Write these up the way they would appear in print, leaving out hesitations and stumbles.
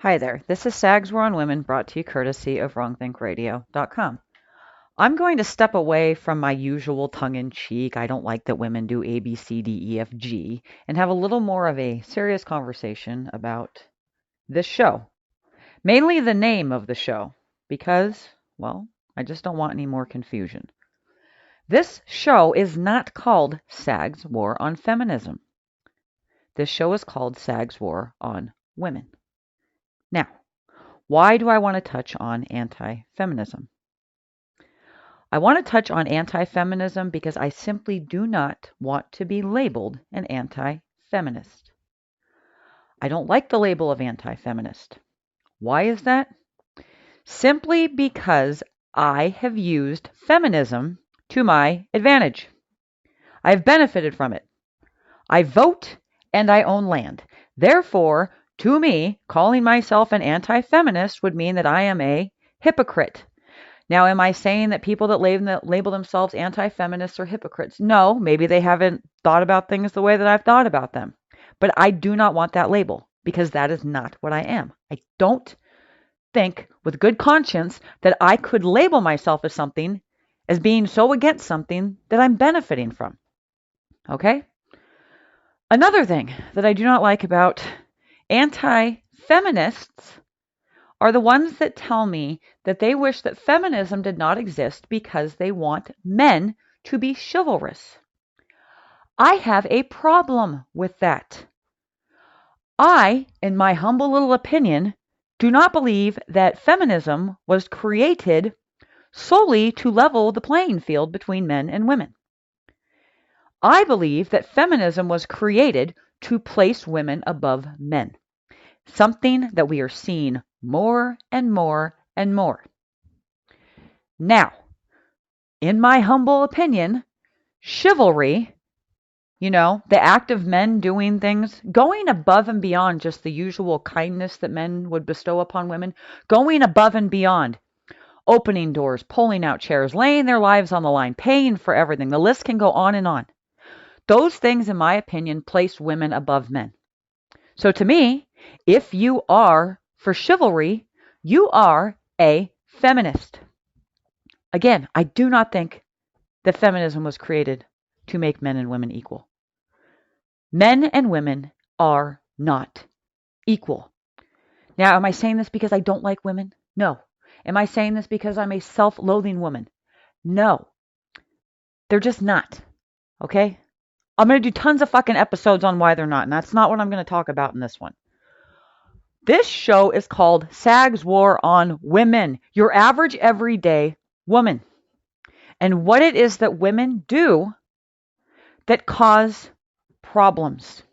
Hi there, this is Sags War on Women brought to you courtesy of WrongThinkRadio.com. I'm going to step away from my usual tongue-in-cheek, I don't like that women do A, B, C, D, E, F, G, and have a little more of a serious conversation about this show. Mainly the name of the show, because, well, I just don't want any more confusion. This show is not called Sags War on Feminism. This show is called Sags War on Women. Now, why do I want to touch on anti-feminism? I want to touch on anti-feminism because I simply do not want to be labeled an anti-feminist. I don't like the label of anti-feminist. Why is that? Simply because I have used feminism to my advantage. I have benefited from it. I vote and I own land. Therefore, to me, calling myself an anti-feminist would mean that I am a hypocrite. Now, am I saying that people that label themselves anti-feminists are hypocrites? No, maybe they haven't thought about things the way that I've thought about them. But I do not want that label because that is not what I am. I don't think with good conscience that I could label myself as something, as being so against something that I'm benefiting from. Okay? Another thing that I do not like about anti-feminists are the ones that tell me that they wish that feminism did not exist because they want men to be chivalrous. I have a problem with that. I, in my humble little opinion, do not believe that feminism was created solely to level the playing field between men and women. I believe that feminism was created to place women above men, something that we are seeing more and more and more. Now, in my humble opinion, chivalry, the act of men doing things, going above and beyond just the usual kindness that men would bestow upon women, going above and beyond, opening doors, pulling out chairs, laying their lives on the line, paying for everything. The list can go on and on. Those things, in my opinion, place women above men. So to me, if you are for chivalry, you are a feminist. Again, I do not think that feminism was created to make men and women equal. Men and women are not equal. Now, am I saying this because I don't like women? No. Am I saying this because I'm a self-loathing woman? No. They're just not. Okay? I'm going to do tons of fucking episodes on why they're not, and that's not what I'm going to talk about in this one. This show is called Sags War on Women, your average everyday woman, and what it is that women do that cause problems.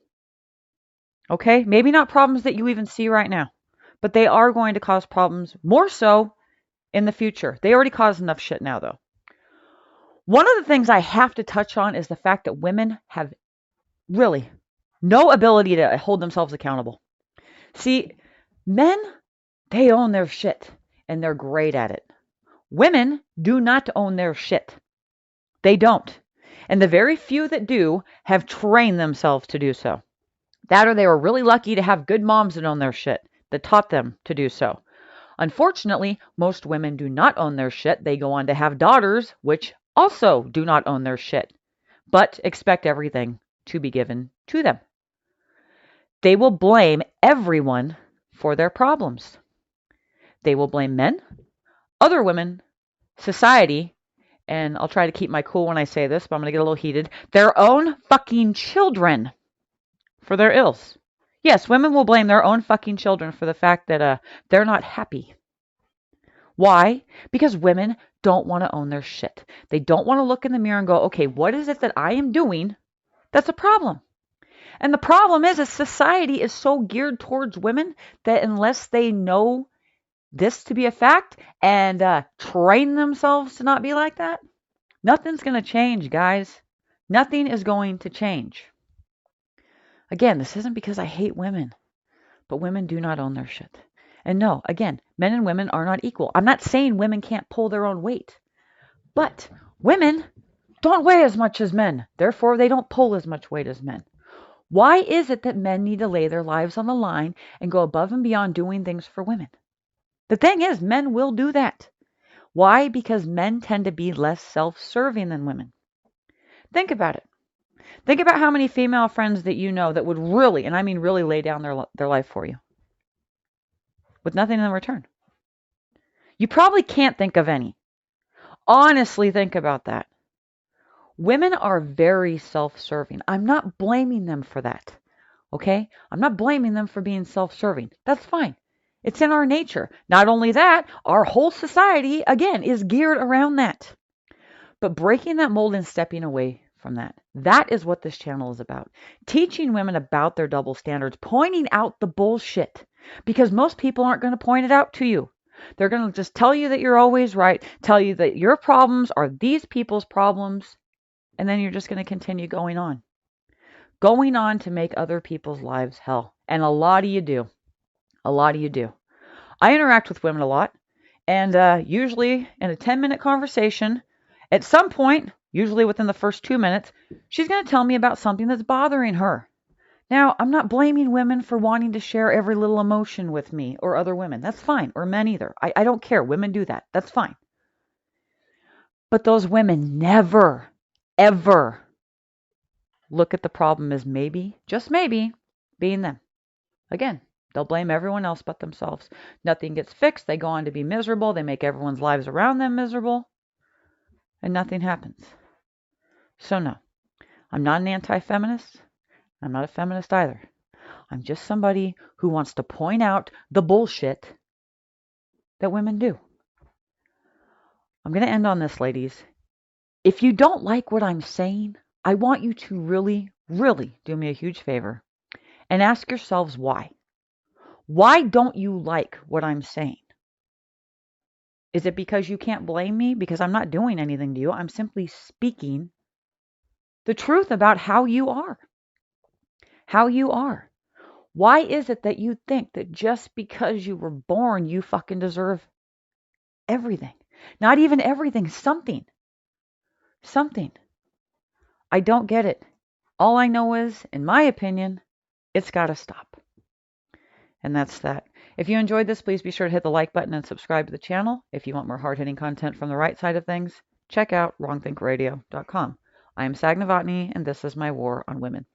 Okay? Maybe not problems that you even see right now, but they are going to cause problems more so in the future. They already cause enough shit now, though. One of the things I have to touch on is the fact that women have really no ability to hold themselves accountable. See, men, they own their shit, and they're great at it. Women do not own their shit. They don't. And the very few that do have trained themselves to do so. That or they were really lucky to have good moms that own their shit, that taught them to do so. Unfortunately, most women do not own their shit. They go on to have daughters, which also do not own their shit, but expect everything to be given to them. They will blame everyone for their problems. They will blame men, other women, society, and I'll try to keep my cool when I say this, but I'm going to get a little heated, their own fucking children for their ills. Yes, women will blame their own fucking children for the fact that they're not happy. Why? Because women don't want to own their shit. They don't want to look in the mirror and go, okay, what is it that I am doing that's a problem? And the problem is society is so geared towards women that unless they know this to be a fact and train themselves to not be like that, nothing's going to change, guys. Nothing is going to change. Again, this isn't because I hate women, but women do not own their shit. And no, again, men and women are not equal. I'm not saying women can't pull their own weight, but women don't weigh as much as men. Therefore, they don't pull as much weight as men. Why is it that men need to lay their lives on the line and go above and beyond doing things for women? The thing is, men will do that. Why? Because men tend to be less self-serving than women. Think about it. Think about how many female friends that you know that would really, and I mean really, lay down their life for you with nothing in return. You probably can't think of any. Honestly, think about that. Women are very self-serving. I'm not blaming them for that. Okay? I'm not blaming them for being self-serving. That's fine. It's in our nature. Not only that, our whole society, again, is geared around that. But breaking that mold and stepping away from that. That is what this channel is about. Teaching women about their double standards, pointing out the bullshit. Because most people aren't going to point it out to you. They're going to just tell you that you're always right, tell you that your problems are these people's problems, and then you're just going to continue going on. Going on to make other people's lives hell. And a lot of you do. A lot of you do. I interact with women a lot, and usually in a 10-minute conversation, at some point, usually within the first 2 minutes, she's going to tell me about something that's bothering her. Now, I'm not blaming women for wanting to share every little emotion with me or other women. That's fine. Or men either. I don't care. Women do that. That's fine. But those women never, ever look at the problem as maybe, just maybe, being them. Again, they'll blame everyone else but themselves. Nothing gets fixed. They go on to be miserable. They make everyone's lives around them miserable. And nothing happens. So no, I'm not an anti-feminist. I'm not a feminist either. I'm just somebody who wants to point out the bullshit that women do. I'm going to end on this, ladies. If you don't like what I'm saying, I want you to really, really do me a huge favor and ask yourselves why. Why don't you like what I'm saying? Is it because you can't blame me? Because I'm not doing anything to you. I'm simply speaking the truth about how you are. How you are. Why is it that you think that just because you were born, you fucking deserve everything? Not even everything, something. Something. I don't get it. All I know is, in my opinion, it's got to stop. And that's that. If you enjoyed this, please be sure to hit the like button and subscribe to the channel. If you want more hard-hitting content from the right side of things, check out wrongthinkradio.com. I am Sag Novotny, and this is my war on women.